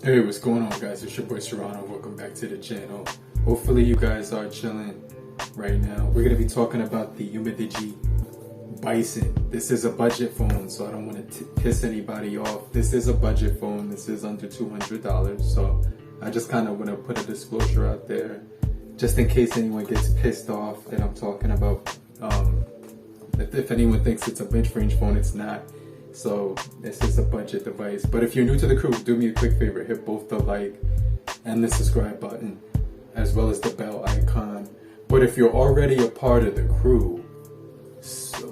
Hey, what's going on, guys? It's your boy Serrano. Welcome back to the channel. Hopefully you guys are chilling right now. We're going to be talking about the Umidigi Bison. This is a budget phone, so I don't want to piss anybody off. This is a budget phone. This is under $200, so I just kind of want to put a disclosure out there just in case anyone gets pissed off that I'm talking about. If anyone thinks it's a mid-range phone, it's not. So this is a budget device. But if you're new to the crew, do me a quick favor, hit both the like and the subscribe button, as well as the bell icon. But if you're already a part of the crew, so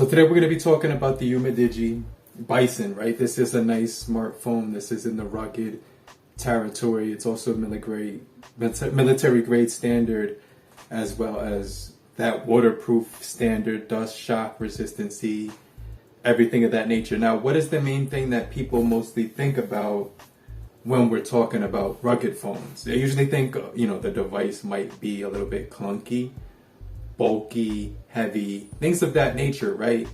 today we're going to be talking about the Umidigi Bison, right? This is a nice smartphone. This is in the rugged territory. It's also military grade standard, as well as that waterproof standard, dust, shock, resistancy, everything of that nature. Now, what is the main thing that people mostly think about when we're talking about rugged phones? They usually think, the device might be a little bit clunky, bulky, heavy, things of that nature, right?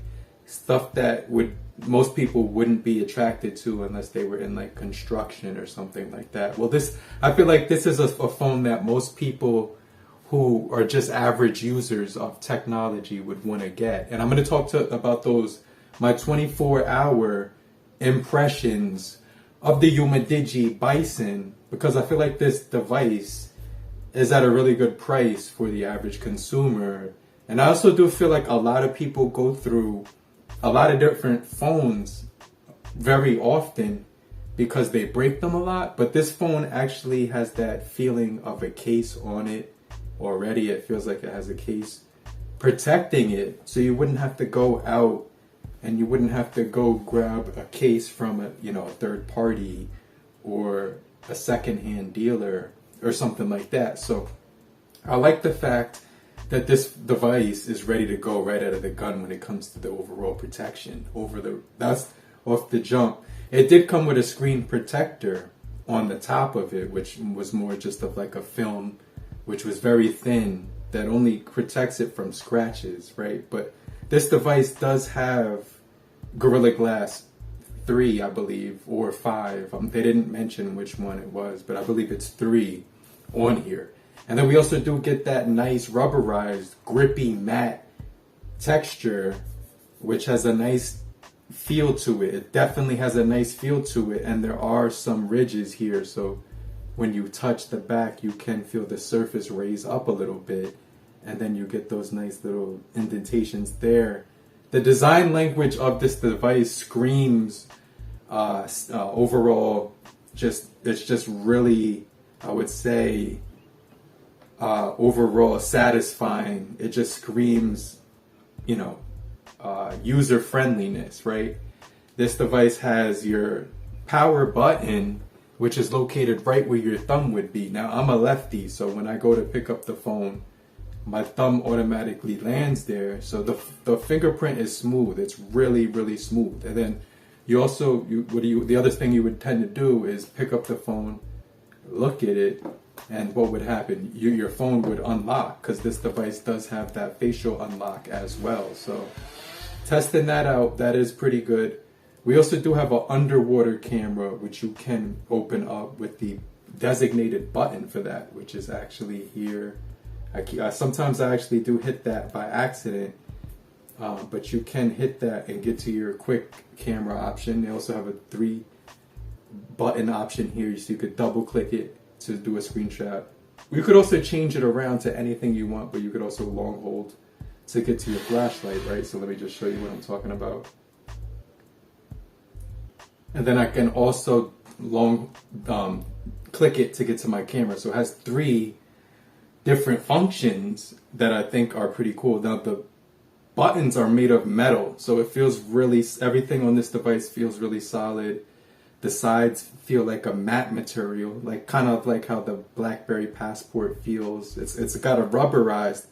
Stuff that most people wouldn't be attracted to unless they were in like construction or something like that. Well, I feel like this is a phone that most people who are just average users of technology would want to get. And I'm going to talk about my 24-hour impressions of the Umidigi Bison, because I feel like this device is at a really good price for the average consumer. And I also do feel like a lot of people go through a lot of different phones very often because they break them a lot, but this phone actually has that feeling of a case on it already. It feels like it has a case protecting it, so you wouldn't have to go out and you wouldn't have to go grab a case from a third party or a secondhand dealer or something like that. So I like the fact that this device is ready to go right out of the gun when it comes to the overall protection. That's off the jump. It did come with a screen protector on the top of it, which was more just of like a film, which was very thin, that only protects it from scratches, right? But this device does have Gorilla Glass 3, I believe, or 5. They didn't mention which one it was, but I believe it's 3 on here. And then we also do get that nice rubberized, grippy, matte texture, which has a nice feel to it. It definitely has a nice feel to it. And there are some ridges here. So when you touch the back, you can feel the surface raise up a little bit. And then you get those nice little indentations there. The design language of this device screams overall, it's just really, I would say, overall satisfying. It just screams, user friendliness, right? This device has your power button, which is located right where your thumb would be. Now, I'm a lefty, so when I go to pick up the phone, my thumb automatically lands there. So the fingerprint is smooth. It's really, really smooth. And then the other thing you would tend to do is pick up the phone, look at it, and what would happen? Your phone would unlock, because this device does have that facial unlock as well. So testing that out, that is pretty good. We also do have an underwater camera, which you can open up with the designated button for that, which is actually here. Sometimes I actually do hit that by accident, but you can hit that and get to your quick camera option. They also have a 3-button option here, so you could double click it to do a screenshot. You could also change it around to anything you want, but you could also long hold to get to your flashlight, right? So let me just show you what I'm talking about. And then I can also long click it to get to my camera. So it has 3 different functions that I think are pretty cool. Now the buttons are made of metal, so it feels everything on this device feels really solid. The sides feel like a matte material, like kind of like how the BlackBerry Passport feels. It's got a rubberized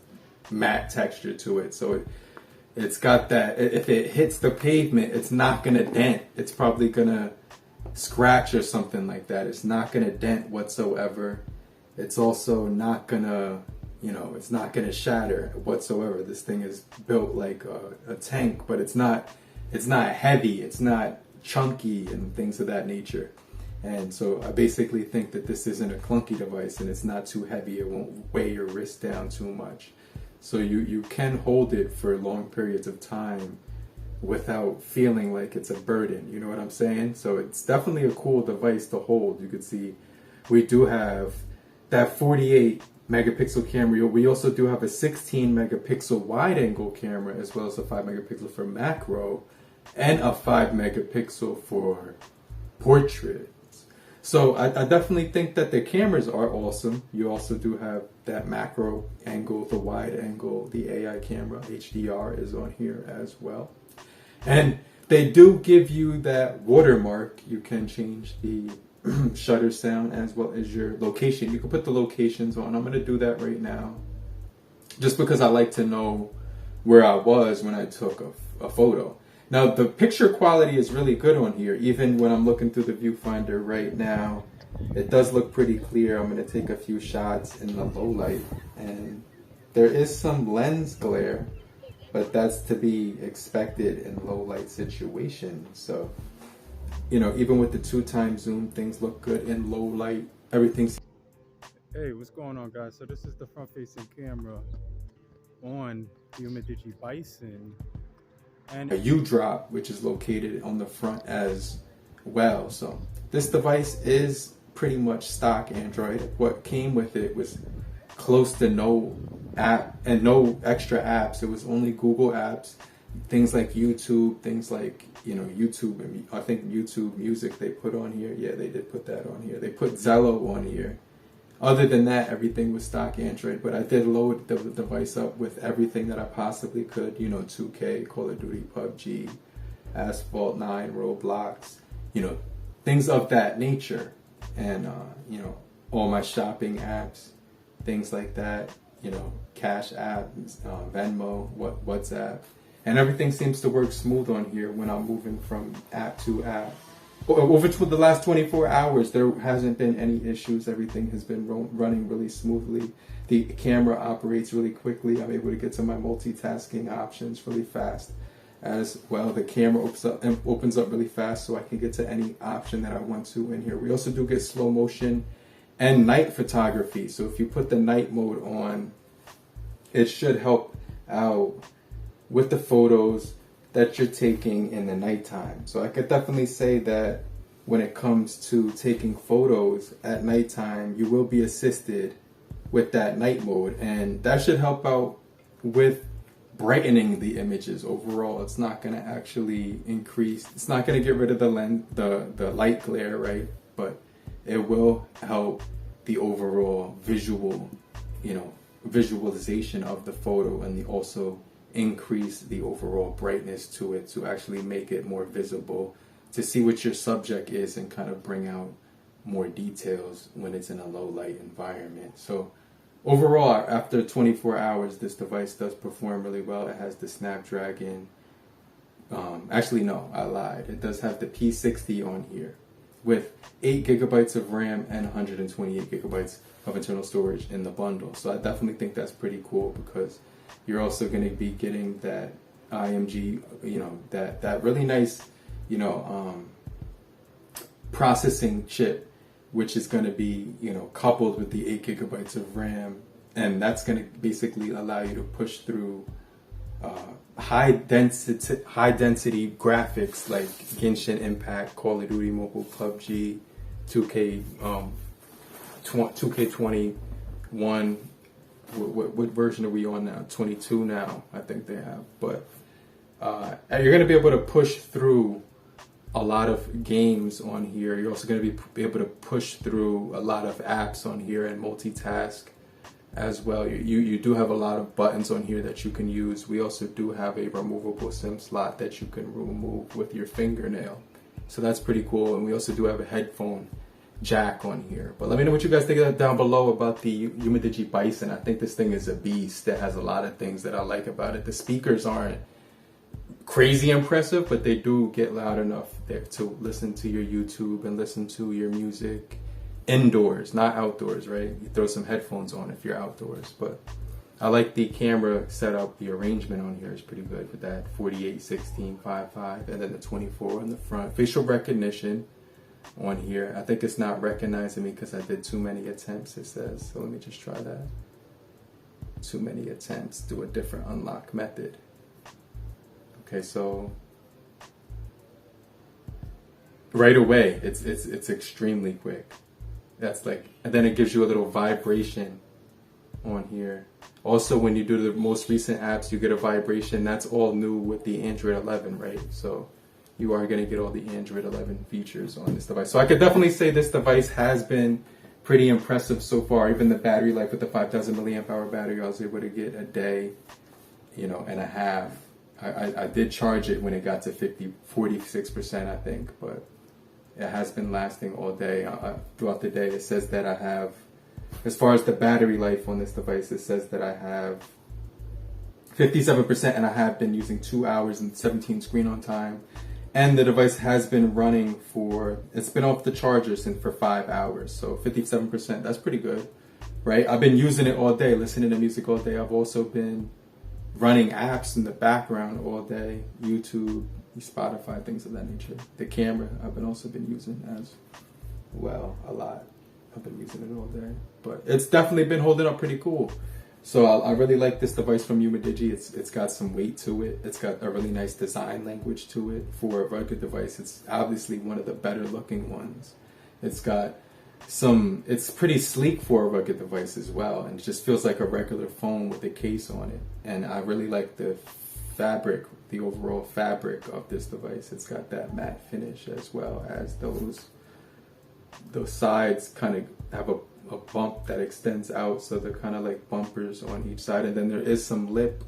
matte texture to it, so it's got that. If it hits the pavement, it's not gonna dent. It's probably gonna scratch or something like that. It's not gonna dent whatsoever. It's also not gonna you know, it's not going to shatter whatsoever. This thing is built like a tank, but it's not heavy, it's not chunky and things of that nature. And so I basically think that this isn't a clunky device, and it's not too heavy. It won't weigh your wrist down too much. So you can hold it for long periods of time without feeling like it's a burden. You know what I'm saying? So it's definitely a cool device to hold. You can see we do have that 48 megapixel camera. We also do have a 16 megapixel wide angle camera, as well as a 5 megapixel for macro and a 5 megapixel for portrait. So I definitely think that the cameras are awesome. You also do have that macro angle, the wide angle, the AI camera, HDR is on here as well. And they do give you that watermark. You can change the shutter sound as well as your location. You can put the locations on. I'm going to do that right now, just because I like to know where I was when I took a photo. Now, the picture quality is really good on here. Even when I'm looking through the viewfinder right now, it does look pretty clear. I'm going to take a few shots in the low light, and there is some lens glare, but that's to be expected in low light situations. So, you know, even with the 2x zoom, things look good in low light. Everything's... Hey, what's going on, guys? So this is the front-facing camera on the Umidigi Bison, and a U-drop, which is located on the front as well. So this device is pretty much stock Android. What came with it was close to no app and no extra apps. It was only Google apps, things like YouTube, things like, you know, YouTube, and I think YouTube Music they put on here. Yeah, they did put that on here. They put Zello on here. Other than that, everything was stock Android, but I did load the device up with everything that I possibly could, you know, 2K, Call of Duty, PUBG, Asphalt 9, Roblox, you know, things of that nature. And, you know, all my shopping apps, things like that, you know, Cash App, Venmo, WhatsApp. And everything seems to work smooth on here when I'm moving from app to app. Over the last 24 hours, there hasn't been any issues. Everything has been running really smoothly. The camera operates really quickly. I'm able to get to my multitasking options really fast as well. The camera opens up really fast, so I can get to any option that I want to in here. We also do get slow motion and night photography. So if you put the night mode on, it should help out with the photos that you're taking in the nighttime. So I could definitely say that when it comes to taking photos at nighttime, you will be assisted with that night mode, and that should help out with brightening the images overall. It's not going to actually increase, it's not going to get rid of the light glare, right? But it will help the overall visual, you know, visualization of the photo, and also increase the overall brightness to it to actually make it more visible, to see what your subject is and kind of bring out more details when it's in a low light environment. So overall, after 24 hours, this device does perform really well. It has the Snapdragon, actually no, I lied. It does have the P60 on here with 8 gigabytes of RAM and 128 gigabytes of internal storage in the bundle. So I definitely think that's pretty cool, because you're also going to be getting that IMG, you know, that really nice, you know, processing chip, which is going to be, you know, coupled with the 8 gigabytes of RAM, and that's going to basically allow you to push through high density graphics like Genshin Impact, Call of Duty Mobile, PUBG, 2K21. What version are we on now? 22 now, I think they have. But you're going to be able to push through a lot of games on here. You're also going to be able to push through a lot of apps on here and multitask as well. You do have a lot of buttons on here that you can use. We also do have a removable SIM slot that you can remove with your fingernail. So that's pretty cool. And we also do have a headphone jack on here. But let me know what you guys think down below about the Umidigi Bison. I think this thing is a beast. That has a lot of things that I like about it. The speakers aren't crazy impressive, but they do get loud enough there to listen to your YouTube and listen to your music indoors, not outdoors, right? You throw some headphones on if you're outdoors. But I like the camera setup. The arrangement on here is pretty good with that 48, 16, 5.5, and then the 24 on the front. Facial recognition on here. I think it's not recognizing me because I did too many attempts, it says. So let me just try that. Too many attempts. Do a different unlock method. Okay, so right away, it's extremely quick. That's like, and then it gives you a little vibration on here. Also, when you do the most recent apps, you get a vibration. That's all new with the Android 11, right? So you are going to get all the Android 11 features on this device. So I could definitely say this device has been pretty impressive so far. Even the battery life with the 5,000 milliamp hour battery, I was able to get a day, and a half. I did charge it when it got to 46%, I think, but it has been lasting all day. Throughout the day, it says that I have, as far as the battery life on this device, it says that I have 57%, and I have been using 2 hours and 17 screen on time. And the device has been running it's been off the charger for 5 hours. So 57%, that's pretty good, right? I've been using it all day, listening to music all day. I've also been running apps in the background all day, YouTube, Spotify, things of that nature. The camera, I've also been using as well, a lot. I've been using it all day. But it's definitely been holding up pretty cool. So I really like this device from Umidigi. It's got some weight to it. It's got a really nice design language to it. For a rugged device, it's obviously one of the better looking ones. It's pretty sleek for a rugged device as well. And it just feels like a regular phone with a case on it. And I really like the fabric, the overall fabric of this device. It's got that matte finish, as well as those sides kind of have a bump that extends out, so they're kind of like bumpers on each side, and then there is some lip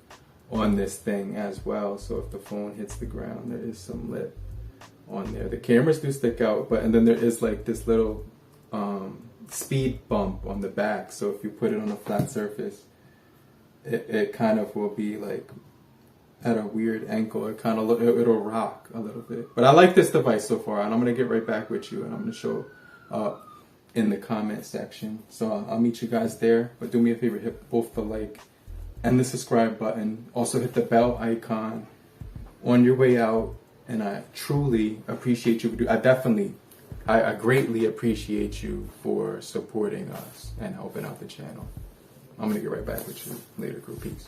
on this thing as well, so if the phone hits the ground, there is some lip on there. The cameras do stick out, and then there is like this little speed bump on the back, so if you put it on a flat surface, it kind of will be like at a weird angle. It'll rock a little bit. But I like this device so far, and I'm gonna get right back with you, and I'm gonna show in the comment section. So I'll meet you guys there. But do me a favor, hit both the like and the subscribe button. Also hit the bell icon on your way out. And I truly appreciate you. I greatly appreciate you for supporting us and helping out the channel. I'm gonna get right back with you later, group. Peace.